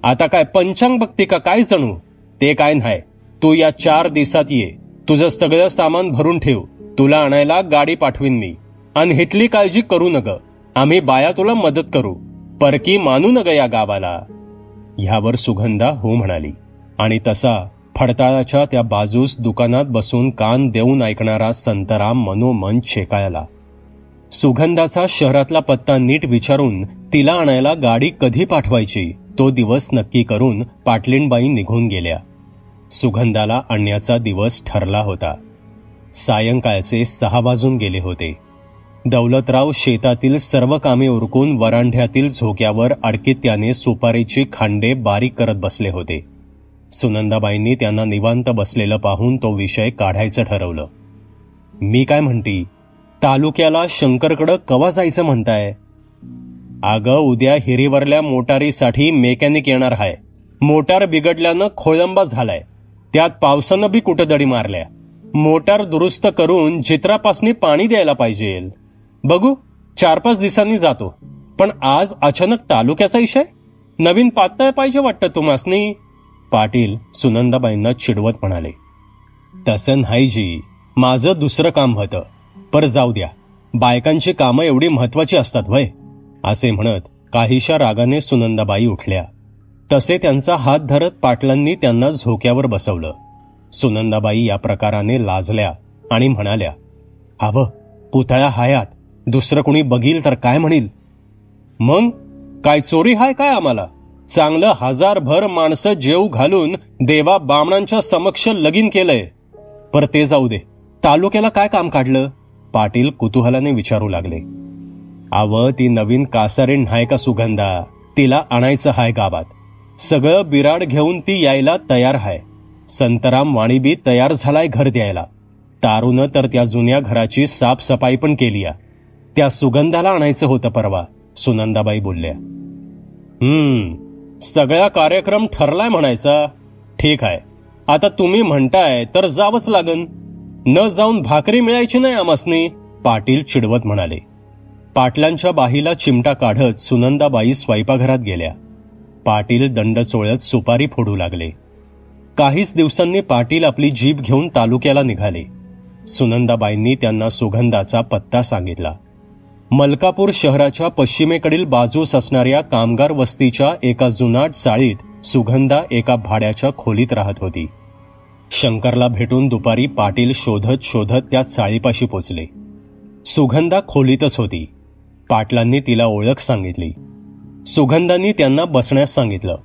[SPEAKER 1] आता काय पंचांग बघते का काय जणू? ते काय नाही, तू या 4 दिवसात ये. तुझं सगळं सामान भरून ठेव. तुला आणायला गाडी पाठवीन मी. आणि हितली काळजी करू नग, आम्ही बाया तुला मदत करू. परकी मानू नग या गावाला. ह्यावर सुगंधा हो म्हणाली आणि तसा फडताळाच्या त्या बाजूस दुकानात बसून कान देऊन ऐकणारा संतराम मनोमन शेकायला. सुगंधाचा शहरातला पत्ता नीट विचारून तिला आणायला गाडी कधी पाठवायची तो दिवस नक्की करून पाटलीणबाई निघून गेल्या. सुगंधाला आणण्याचा दिवस ठरला होता. सायंकाळचे 6 वाजून गेले होते. दौलतराव शेतातील सर्व कामे उरकून वरांढ्यातील झोक्यावर अडकित्याने सुपारीची खांडे बारीक करत बसले होते. सुनंदाबाईंनी त्यांना निवांत बसलेलं पाहून तो विषय काढायचं ठरवलं. मी काय म्हणती, तालुक्याला शंकरकडं कवा जायचं म्हणताय? अगं उद्या हिरीवरल्या मोटारीसाठी मेकॅनिक येणार आहे. मोटार बिघडल्यानं खोळंबा झालाय. त्यात पावसानं बी कुठं दडी मारल्या. मोटार दुरुस्त करून जित्रापासनी पाणी द्यायला पाहिजे. बघू 4-5 दिवसांनी जातो. पण आज अचानक तालुक्याचा विषय? नवीन पातळ पाहिजे वाटतं तुम्हासनी? पाटील सुनंदाबाईंना चिडवत म्हणाले. तसं नाही जी, माझं दुसरं काम होतं. पर जाऊ द्या, बायकांची कामं एवढी महत्वाची असतात वय? असे म्हणत काहीशा रागाने सुनंदाबाई उठल्या. तसे त्यांचा हात धरत पाटलांनी त्यांना झोक्यावर बसवलं. सुनंदाबाई या प्रकाराने लाजल्या आणि म्हणाल्या, अव पुतळ्या हायात, दुसरं कुणी बघील तर काय म्हणील? मग काय चोरी हाय काय आम्हाला? चांगलं 1000 माणसं जेव घालून देवा बामणांच्या समक्ष लगीन केलंय. पर ते जाऊ दे, तालुक्याला काय काम काढलं? पाटील कुतूहलाने विचारू लागले. अव ती नवीन कासारीण हाय का सुगंधा, तिला आणायचं हाय गावात. सगळं बिराड घेऊन ती यायला तयार हाय. संतराम वाणीबी तयार झालाय घर द्यायला. तारूनं तर त्या जुन्या घराची साफसफाई पण केली. त्या सुगंधाला आणायचं होतं परवा, सुनंदाबाई बोलल्या. सगळा कार्यक्रम ठरलाय म्हणायचा. ठीक आहे, आता तुम्ही म्हणताय तर जावंच लागन. न जाऊन भाकरी मिळायची नाही आमासनी, पाटील चिडवत म्हणाले. पाटलांच्या बाहीला चिमटा काढत सुनंदाबाई स्वयंपाकघरात गेल्या. पाटील दंड चोळत सुपारी फोडू लागले. काहीच दिवसांनी पाटील आपली जीप घेऊन तालुक्याला निघाले. सुनंदाबाईंनी त्यांना सुगंधाचा पत्ता सांगितला. मलकापूर शहराच्या पश्चिमेकडील बाजूस असणाऱ्या कामगार वस्तीच्या एका जुनाट चाळीत सुगंधा एका भाड्याच्या खोलीत राहत होती. शंकरला भेटून दुपारी पाटील शोधत शोधत त्या चाळीपाशी पोचले. सुगंधा खोलीतच होती. पाटलांनी तिला ओळख सांगितली. सुगंधांनी त्यांना बसण्यास सांगितलं.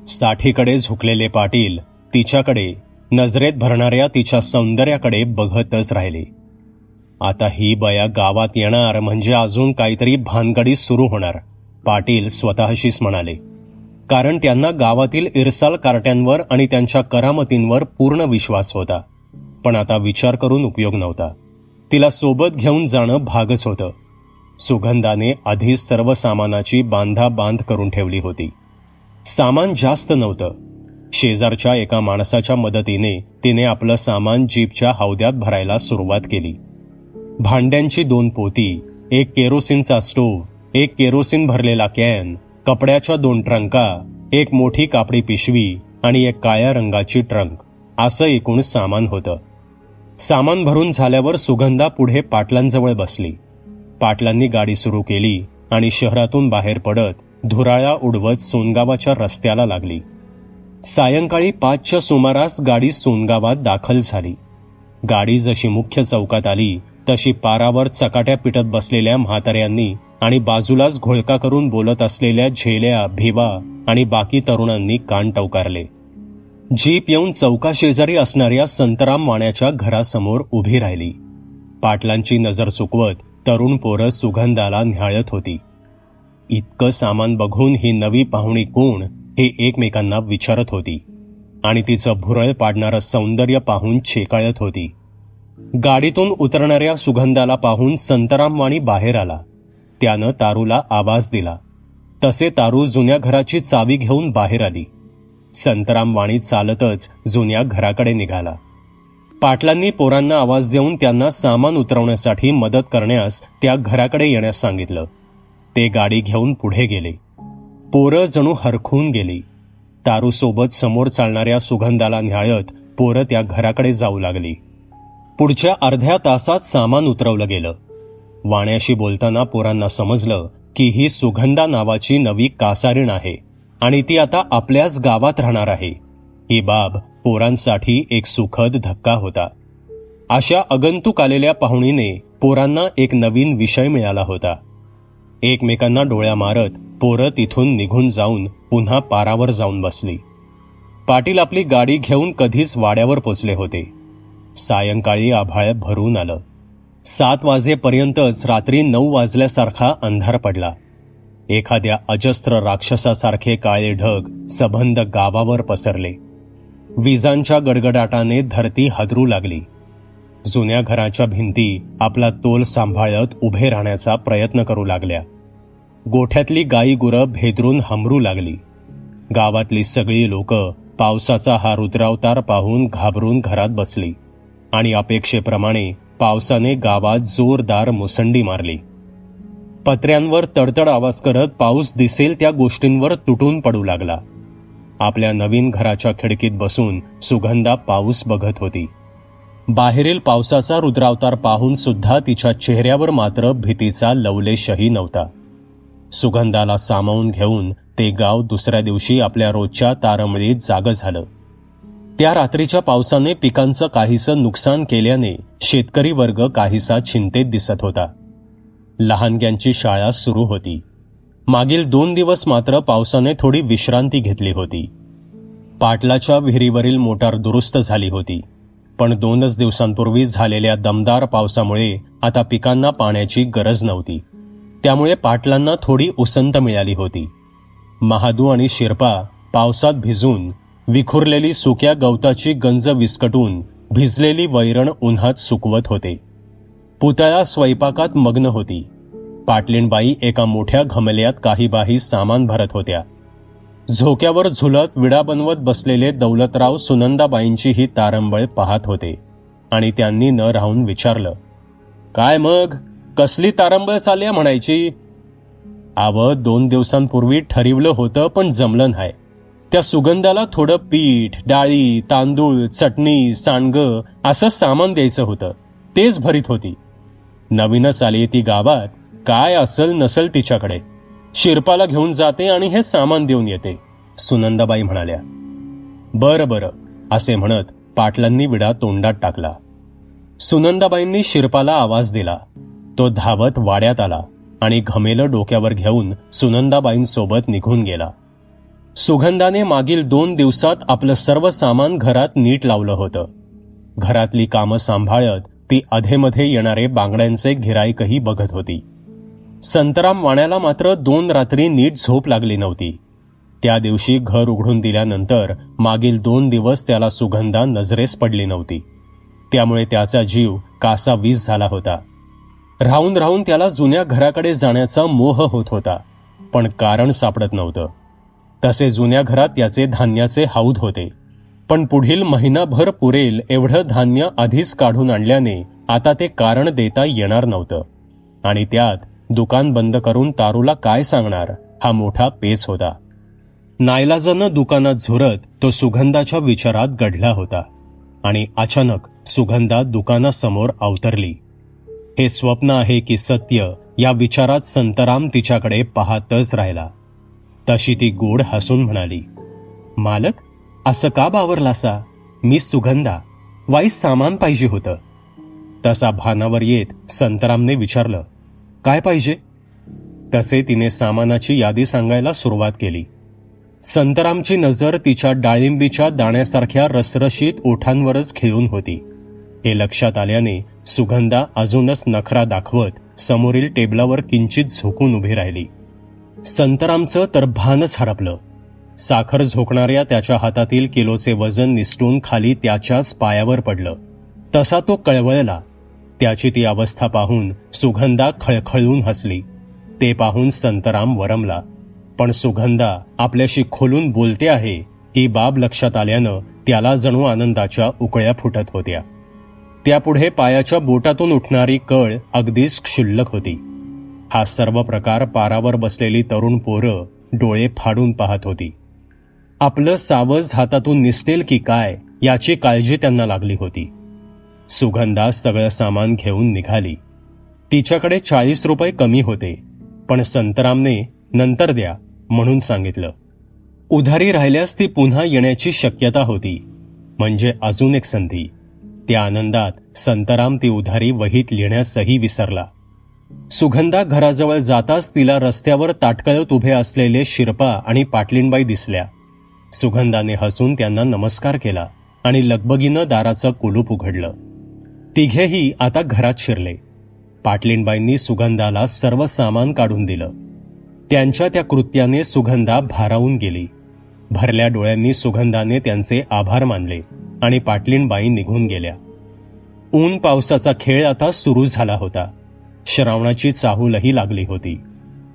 [SPEAKER 1] साठीकडे झुकलेले पाटील तिच्याकडे नजरेत भरणाऱ्या तिच्या सौंदर्याकडे बघतच राहिले. आता ही बया गावात येणार म्हणजे अजून काहीतरी भानगडी सुरू होणार, पाटील स्वतःशीच म्हणाले. कारण त्यांना गावातील इरसाल कार्ट्यांवर आणि त्यांच्या करामतींवर पूर्ण विश्वास होता. पण आता विचार करून उपयोग नव्हता. तिला सोबत घेऊन जाणं भागच होतं. सुगंधाने आधीच सर्व सामानाची बांधाबांध करून ठेवली होती. सामान जास्त नव्हतं. शेजारच्या एका माणसाच्या मदतीने तिने आपलं सामान जीपच्या हौद्यात भरायला सुरुवात केली. भांड्यांची 2 पोती, एक केरोसिनचा स्टोव्ह, एक केरोसिन भरलेला कॅन, कपड्याच्या 2 ट्रंका, एक मोठी कापडी पिशवी आणि एक काळ्या रंगाची ट्रंक, असं एकूण सामान होतं. सामान भरून झाल्यावर सुगंधा पुढे पाटलांजवळ बसली. पाटलांनी गाडी सुरू केली आणि शहरातून बाहेर पडत धुराळा उडवत सोनगावाच्या रस्त्याला लागली. सायंकाळी 5च्या सुमारास गाडी सोनगावात दाखल झाली. गाडी जशी मुख्य चौकात आली तशी पारावर चकाट्या पिटत बसलेल्या म्हाताऱ्यांनी आणि बाजूलाच घोळका करून बोलत असलेल्या झेल्या, भिवा आणि बाकी तरुणांनी कान टवकारले. जीप येऊन चौकाशेजारी असणाऱ्या संतराम वाण्याच्या घरासमोर उभी राहिली. पाटलांची नजर चुकवत तरुण पोरं सुगंधाला न्याहाळत होती. इतकं सामान बघून ही नवी पाहुणी कोण हे एकमेकांना विचारत होती आणि तिचं भुरळ पाडणारं सौंदर्य पाहून चेकाळत होती. गाडीतून उतरणाऱ्या सुगंधाला पाहून संतरामवाणी बाहेर आला. त्यानं तारूला आवाज दिला. तसे तारू जुन्या घराची चावी घेऊन बाहेर आली. संतरामवाणी चालतच जुन्या घराकडे निघाला. पाटलांनी पोरांना आवाज देऊन त्यांना सामान उतरवण्यासाठी मदत करण्यास त्या घराकडे येण्यास सांगितलं. ते गाडी घेऊन पुढे गेले. पोरं जणू हरखून गेली. तारूसोबत समोर चालणाऱ्या सुगंधाला न्याहाळत पोरं त्या घराकडे जाऊ लागली. पुढच्या अर्ध्या तासात सामान उतरवलं गेलं. वाण्याशी बोलताना पोरांना समजलं की ही सुगंधा नावाची नवी कासारीण आहे आणि ती आता आपल्याच गावात राहणार आहे. ही बाब पोरांसाठी एक सुखद धक्का होता. अशा आगंतुक आलेल्या पाहुणीने पोरांना एक नवीन विषय मिळाला होता. एकमेकांना डोळ्या मारत पोरं तिथून निघून जाऊन पुन्हा पारावर जाऊन बसली. पाटील आपली गाडी घेऊन कधीच वाड्यावर पोचले होते. सायंकाळी आभाळ भरून आलं. 7 वाजेपर्यंतच रात्री 9 वाजल्यासारखा अंधार पडला. एखाद्या अजस्त्र राक्षसासारखे काळे ढग सबंध गावावर पसरले. विजांच्या गडगडाटाने धरती हादरू लागली. जुन्या घराच्या भिंती आपला तोल सांभाळत उभे राहण्याचा प्रयत्न करू लागल्या. गोठ्यातली गाई गुरं भेदरून हमरू लागली. गावातली सगळी लोकं पावसाचा हा रुद्रावतार पाहून घाबरून घरात बसली आणि अपेक्षेप्रमाणे पावसाने गावात जोरदार मुसंडी मारली. पत्र्यांवर तडतड आवाज करत पाऊस दिसेल त्या गोष्टींवर तुटून पडू लागला. आपल्या नवीन घराच्या खिडकीत बसून सुगंधा पाऊस बघत होती. बाहेरील पावसाचा रुद्रावतार पाहून सुद्धा तिच्या चेहऱ्यावर मात्र भीतीचा लवलेशही नव्हता. सुगंधाला सामावून घेऊन ते गाव दुसऱ्या दिवशी आपल्या रोजच्या तारंबळीत जागं झालं. त्या रात्रीच्या पावसाने पिकांचं काहीसं नुकसान केल्याने शेतकरी वर्ग काहीसा चिंतेत दिसत होता. लहानग्यांची शाळा सुरू होती. मागील 2 दिवस मात्र पावसाने थोडी विश्रांती घेतली होती. पाटलाच्या विहिरीवरील मोटार दुरुस्त झाली होती. पण 2च दिवसांपूर्वी झालेल्या दमदार पावसामुळे आता पिकांना पाण्याची गरज नव्हती. त्यामुळे पाटलांना थोडी उसंत मिळाली होती. महादू आणि शिरपा पावसात भिजून विखुरलेली सुक्या गवताची गंज विस्कटून भिजलेली वैरण उन्हात सुकवत होते. पुतळा स्वयंपाकात मग्न होती. पाटलीणबाई एका मोठ्या घमल्यात काहीबाही सामान भरत होत्या. झोक्यावर झुलत विडा बनवत बसलेले दौलतराव सुनंदाबाईंची ही तारंबळ पाहत होते आणि त्यांनी न राहून विचारलं, काय मग, कसली तारंबळ चालल्या म्हणायची? 2 दिवसांपूर्वी ठरवलं होतं पण जमलं नाही. त्या सुगंधाला थोडं पीठ, डाळी, तांदूळ, चटणी, सांडगं असं सामान द्यायचं होतं. तेच भरीत होती. नवीनच आली ती गावात, काय असल नसल तिच्याकडे. शिरपाला घेऊन जाते आणि हे सामान देऊन येते, सुनंदाबाई म्हणाल्या. बरं असे म्हणत पाटलांनी विडा तोंडात टाकला. सुनंदाबाईंनी शिरपाला आवाज दिला. तो धावत वाड्यात आला आणि घमेलं डोक्यावर घेऊन सुनंदाबाईंसोबत निघून गेला. सुगंधाने मागील 2 दिवसात आपलं सर्व सामान घरात नीट लावलं होतं. घरातली कामं सांभाळत ती अधेमध्ये येणारे बांगड्यांचे गिराईकही बघत होती. संतराम वाण्याला मात्र 2 रात्री नीट झोप लागली नव्हती. त्या दिवशी घर उघडून दिल्यानंतर मागील 2 दिवस त्याला सुगंधा नजरेस पडली नव्हती. त्यामुळे त्याचा जीव कासावीस झाला होता. राहून राहून त्याला जुन्या घराकडे जाण्याचा मोह होत होता, पण कारण सापडत नव्हतं. तसे जुन्या घरात त्याचे धान्याचे हौद होते, पण पुढील महिनाभर पुरेल एवढं धान्य आधीच काढून आणल्याने आता ते कारण देता येणार नव्हतं. आणि त्यात दुकान बंद करून तारूला काय सांगणार हा मोठा पेच होता. नाईलाजानं दुकानात झुरत तो सुगंधाच्या विचारात गढला होता. आणि अचानक सुगंधा दुकानासमोर अवतरली. हे स्वप्न आहे की सत्य या विचारात संतराम तिच्याकडे पाहतच राहिला. तशी ती गोड हसून म्हणाली, मालक, असं का बावरलासा? मी सुगंधा, वाईस सामान पाहिजे होतं. तसा भानावर येत संतरामने विचारलं, काय पाहिजे? तसे तिने सामानाची यादी सांगायला सुरुवात केली. संतरामची नजर तिच्या डाळिंबीच्या दाण्यासारख्या रसरशीत ओठांवरच खेळून होती. हे लक्षात आल्याने सुगंधा अजूनच नखरा दाखवत समोरील टेबलावर किंचित झोकून उभी राहिली. संतरामचं तर भानच हरपलं. साखर झोकणाऱ्या त्याच्या हातातील किलोचे वजन निसटून खाली त्याच्याच पायावर पडलं. तसा तो कळवळला. त्याची ती अवस्था पाहून सुगंधा खळखळून हसली. ते पाहून संतराम वरमला. पण सुगंधा आपल्याशी खोलून बोलते आहे ही बाब लक्षात आल्यानं त्याला जणू आनंदाच्या उकळ्या फुटत होत्या. त्यापुढे पायाच्या बोटातून उठणारी कळ अगदीच क्षुल्लक होती. हा सर्व प्रकार पारावर बसलेली तरुण पोरं डोळे फाडून पाहत होती. आपलं सावज हातातून निसटेल की काय याची काळजी त्यांना लागली होती. सुगंधा सगळं सामान घेऊन निघाली. तिच्याकडे 40 रुपये कमी होते, पण संतरामने नंतर द्या म्हणून सांगितलं. उधारी राहिल्यास ती पुन्हा येण्याची शक्यता होती, म्हणजे अजून एक संधी. त्या आनंदात संतराम ती उधारी वहीत लिहिण्यासही विसरला. सुगंधा घराजवळ जाताच तिला रस्त्यावर ताटकळत उभे असलेले शिरपा आणि पाटलीणबाई दिसल्या. सुगंधाने हसून त्यांना नमस्कार केला आणि लगबगीनं दाराचं कुलूप उघडलं. तिघेही आता घरात शिरले. पाटलीणबाईंनी सुगंधाला सर्व सामान काढून दिलं. त्यांच्या त्या कृत्याने सुगंधा भारावून गेली. भरल्या डोळ्यांनी सुगंधाने त्यांचे आभार मानले आणि पाटलीणबाई निघून गेल्या. ऊन पावसाचा खेळ आता सुरू झाला होता. श्रावणाची चाहूलही लागली होती.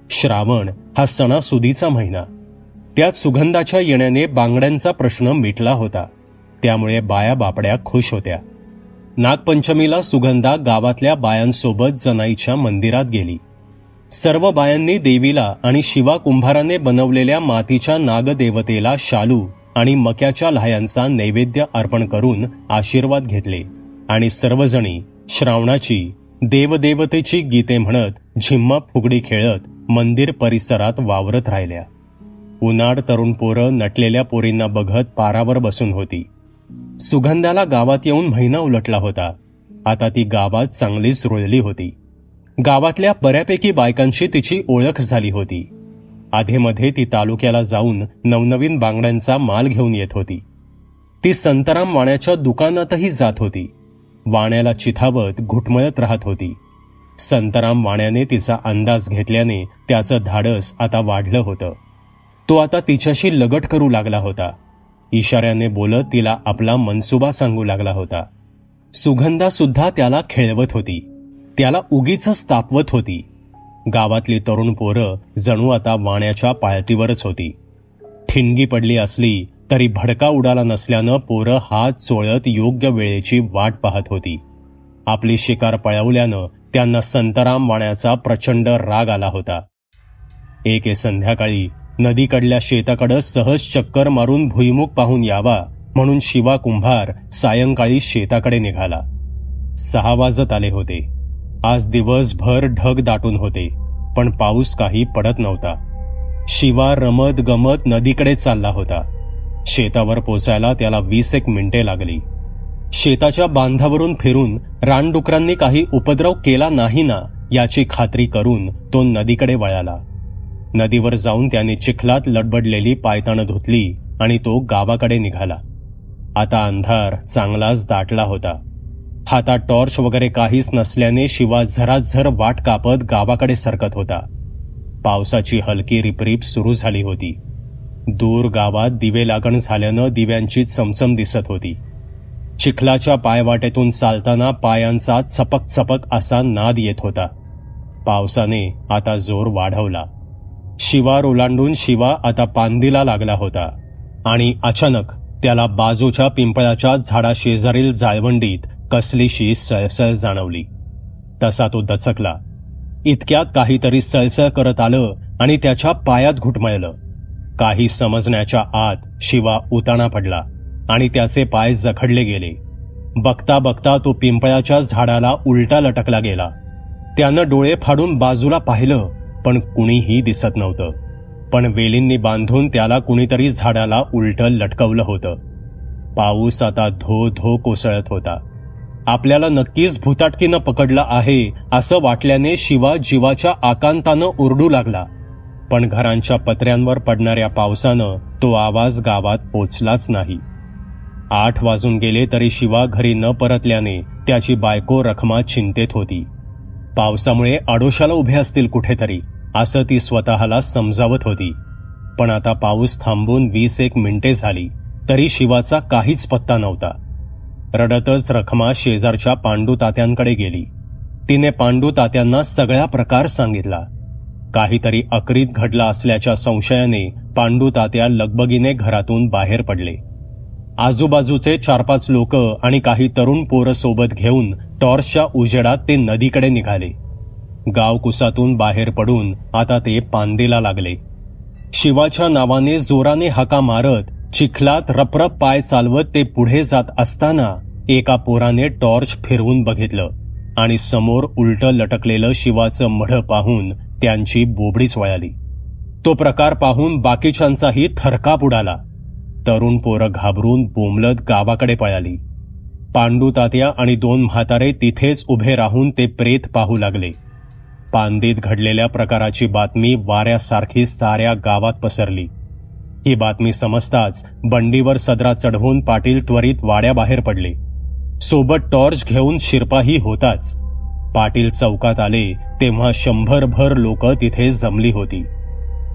[SPEAKER 1] श्रावण हा सणासुदीचा महिना. त्यात सुगंधाच्या येण्याने बांगड्यांचा प्रश्न मिटला होता. त्यामुळे बाया बापड्या खुश होत्या. नागपंचमीला सुगंधा गावातल्या बायांसोबत जनाईच्या मंदिरात गेली. सर्व बायांनी देवीला आणि शिवा कुंभाराने बनवलेल्या मातीच्या नागदेवतेला शालू आणि मक्याच्या लहायांचा नैवेद्य अर्पण करून आशीर्वाद घेतले आणि सर्वजणी श्रावणाची देवदेवतेची गीते म्हणत झिम्मा फुगडी खेळत मंदिर परिसरात वावरत राहिल्या. उन्हाळ तरुण पोरं नटलेल्या पोरींना बघत पारावर बसून होती. सुगंधाला गावात येऊन महिना उलटला होता. आता ती गावात चांगलीच रुळली होती. गावातल्या बऱ्यापैकी बायकांची तिची ओळख झाली होती. आधेमध्ये ती तालुक्याला जाऊन नवनवीन बांगड्यांचा माल घेऊन येत होती. ती संतराम वाण्याच्या दुकानातही जात होती. वाण्याला चिथावत घुटमळत राहत होती. संतराम वाण्याने तिचा अंदाज घेतल्याने त्याचं धाडस आता वाढलं होतं. तो आता तिच्याशी लगट करू लागला होता. इशाऱ्याने बोलत तिला आपला मनसुबा सांगू लागला होता. सुगंधा सुद्धा त्याला खेळवत होती. त्याला उगीचच तापवत होती. गावातली तरुण पोरं जणू आता वाण्याच्या पाळतीवरच होती. ठिणगी पडली असली तरी भडका उडाला नसल्यानं पोरं हात चोळत योग्य वेळेची वाट पाहत होती. आपली शिकार पळवल्यानं त्यांना संतराम वाण्याचा प्रचंड राग आला होता. एके संध्याकाळी नदीकडल्या शेताकडं सहज चक्कर मारून भुईमुग पाहून यावा म्हणून शिवा कुंभार सायंकाळी शेताकडे निघाला. 6 वाजत आले होते. आज दिवसभर ढग दाटून होते, पण पाऊस काही पडत नव्हता. शिवा रमत गमत नदीकडे चालला होता. शेतावर पोचायला त्याला 20 मिनिटे लागली. शेताच्या बांधावरून फिरून रानडुकरांनी काही उपद्रव केला नाही ना याची खात्री करून तो नदीकडे वळाला. नदीवर जाऊन त्याने चिखलात लडबडलेली पायतानं धुतली आणि तो गावाकडे निघाला. आता अंधार चांगलाच दाटला होता. हातात टॉर्च वगैरे काहीच नसल्याने शिवा झराझर वाट कापत गावाकडे सरकत होता. पावसाची हलकी रिपरिप सुरू झाली होती. दूर गावात दिवे लागण झाल्यानं दिव्यांची चमचम दिसत होती. चिखलाच्या पायवाटेतून चालताना पायांचा चपक चपक असा नाद येत होता. पावसाने आता जोर वाढवला. शिवार ओलांडून शिवा आता पांदीला लागला होता आणि अचानक त्याला बाजूच्या पिंपळाच्या झाडाशेजारील जाळवंडीत कसलीशी सळसळ जाणवली. तसा तो दचकला. इतक्यात काहीतरी सळसळ करत आलं आणि त्याच्या पायात घुटमळलं. काही समजण्याच्या आत शिवा उताना पडला आणि त्याचे पाय जखडले गेले. बघता बघता तो पिंपळाच्या झाडाला उलटा लटकला गेला. त्यानं डोळे फाडून बाजूला पाहिलं, पण कुणीही दिसत नव्हतं. पण वेलींनी बांधून त्याला कुणीतरी झाडाला उलटं लटकवलं होतं. पाऊस आता धो धो कोसळत होता. आपल्याला नक्कीच भुताटकीनं पकडलं आहे असं वाटल्याने शिवा जीवाच्या आकांतानं ओरडू लागला. पण घरांच्या पत्र्यांवर पडणाऱ्या पावसानं तो आवाज गावात पोचलाच नाही. 8 वाजून गेले तरी शिवा घरी न परतल्याने त्याची बायको रखमा चिंतेत होती. पावसामुळे आडोशाला उभे असतील कुठेतरी असं ती स्वतःला समजावत होती. पण आता पाऊस थांबून 20-1 मिनिटे झाली तरी शिवाचा काहीच पत्ता नव्हता. रडतच रखमा शेजारच्या पांडू तात्यांकडे गेली. तिने पांडू तात्यांना सगळा प्रकार सांगितला. काहीतरी अकरीत घडला असल्याच्या संशयाने पांडू तात्या लगबगीने घरातून बाहेर पडले. आजूबाजूचे 4-5 लोक आणि काही तरुण पोरं सोबत घेऊन टॉर्चच्या उजेडात ते नदीकडे निघाले. गावकुसातून बाहेर पडून आता ते पांदेला लागले. शिवाच्या नावाने जोराने हाका मारत चिखलात रपरप पाय चालवत ते पुढे जात असताना एका पोराने टॉर्च फिरवून बघितलं आणि समोर उलटं लटकलेलं शिवाचं मढं पाहून त्यांची बोबडीच वळाली. तो प्रकार पाहून बाकीच्यांचाही थरकाप उडाला. तरुण पोरं घाबरून बोंबलत गावाकडे पळाली. पांडू तात्या आणि 2 म्हातारे तिथेच उभे राहून ते प्रेत पाहू लागले. पांदीत घडलेल्या प्रकाराची बातमी वाऱ्यासारखी साऱ्या गावात पसरली. ही बातमी समजताच बंडीवर सदरा चढवून पाटील त्वरित वाड्याबाहेर पडले. सोबत टॉर्च घेऊन शिरपाही होताच. पाटील चौकात आले तेव्हा 100 लोक तिथे जमली होती.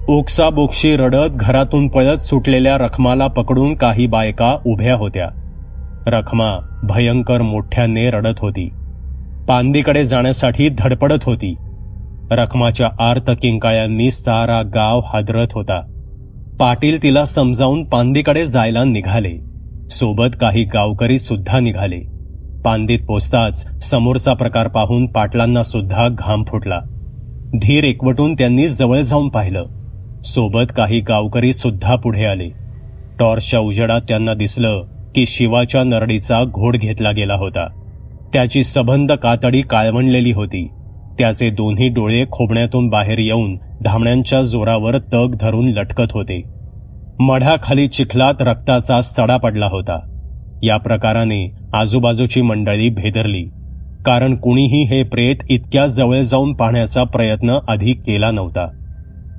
[SPEAKER 1] ओक्साबोक्शी रडत घरातून पळत सुटलेल्या रखमाला पकडून काही बायका उभ्या होत्या. रखमा भयंकर मोठ्याने रडत होती. पांदीकडे जाण्यासाठी धडपडत होती. रखमाच्या आर्त किंकाळ्यांनी सारा गाव हादरत होता. पाटील तिला समजावून पांदीकडे जायला निघाले. सोबत काही गावकरी सुद्धा निघाले. पांदीत पोचताच समोरचा प्रकार पाहून पाटलांना सुद्धा घाम फुटला. धीर एकवटून त्यांनी जवळ जाऊन पाहिलं. सोबत काही गावकरी सुद्धा पुढे आले. टॉर्चच्या उजेडात त्यांना दिसलं की शिवाच्या नरडीचा घोड घेतला गेला होता. त्याची सबंध कातडी काळवणलेली होती. त्याचे दोन्ही डोळे खोबण्यातून बाहेर येऊन धामण्यांच्या जोरावर तग धरून लटकत होते. मढाखाली चिखलात रक्ताचा सडा पडला होता. या प्रकाराने आजूबाजूची मंडळी भेदरली, कारण कुणीही हे प्रेत इतक्या जवळ जाऊन पाहण्याचा प्रयत्न आधी केला नव्हता.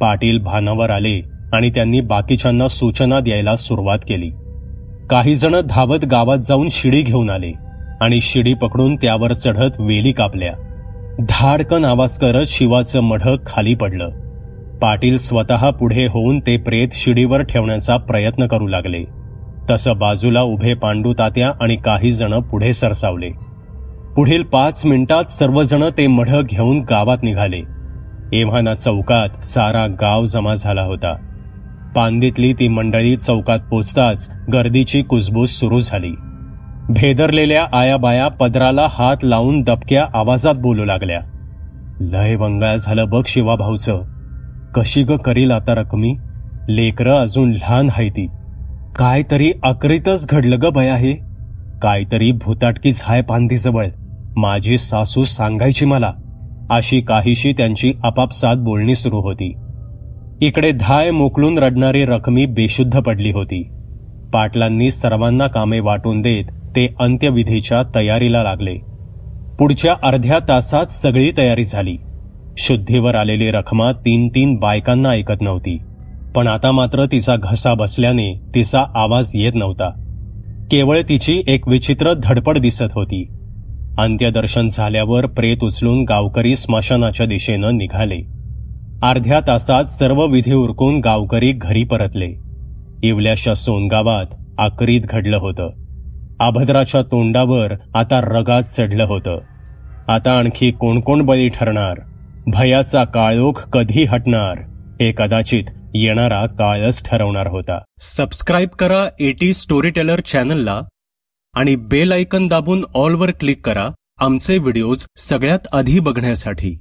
[SPEAKER 1] पाटील भानावर आले आणि त्यांनी बाकीच्यांना सूचना द्यायला सुरुवात केली. काही जण धावत गावात जाऊन शिडी घेऊन आले आणि शिडी पकडून त्यावर चढत वेली कापल्या. धाडकन आवाज करत शिवाचं मढं खाली पडलं. पाटील स्वतः पुढे होऊन ते प्रेत शिडीवर ठेवण्याचा प्रयत्न करू लागले. तसं बाजूला उभे पांडू तात्या आणि काही जण पुढे सरसावले. पुढील 5 मिनिटात सर्वजण ते मढं घेऊन गावात निघाले. एव्हाना चौकात सारा गाव जमा झाला होता. पांदीतली ती मंडळी चौकात पोचताच गर्दीची कुजबूज सुरू झाली. भेदरलेल्या आयाबाया पदराला हात लावून दबक्या आवाजात बोलू लागल्या. लय वंगाळ झालं बघ शिवाभाऊचं. कशी ग करील आता रकमी? लेकरं अजून लहान हायती. काहीतरी अकरीतच घडलं ग बया. हे काहीतरी भुताटकीच हाय पांदीजवळ. माझी सासू सांगायची मला. अशी काहीशी त्यांची आपापसात बोलणी सुरू होती. इकडे धाय मोकलून रडणारी रकमी बेशुद्ध पडली होती. पाटलांनी सर्वांना कामे वाटून देत ते अंत्यविधीच्या तयारीला लागले. पुढच्या अर्ध्या तासात सगळी तयारी झाली. शुद्धीवर आलेली रखमा 3-3 बायकांना ऐकत नव्हती. पण आता मात्र तिचा घसा बसल्याने तिचा आवाज येत नव्हता. केवळ तिची एक विचित्र धडपड दिसत होती. अंत्यदर्शन झाल्यावर प्रेत उचलून गावकरी स्मशानाच्या दिशेनं निघाले. अर्ध्या तासात सर्व विधी उरकून गावकरी घरी परतले. इवल्याशा सोनगावात आकरीत घडलं होतं. अभद्राच्या तोंडावर आता रगात चढलं होतं. आता आणखी कोण कोण बळी ठरणार, भयाचा काळोख कधी हटणार, हे कदाचित येणारा काळच ठरवणार होता. सबस्क्राईब करा एटी स्टोरी टेलर चॅनलला आणि बेल आयकन दाबून ऑलवर क्लिक करा आमचे व्हिडिओज सगळ्यात आधी बघण्यासाठी.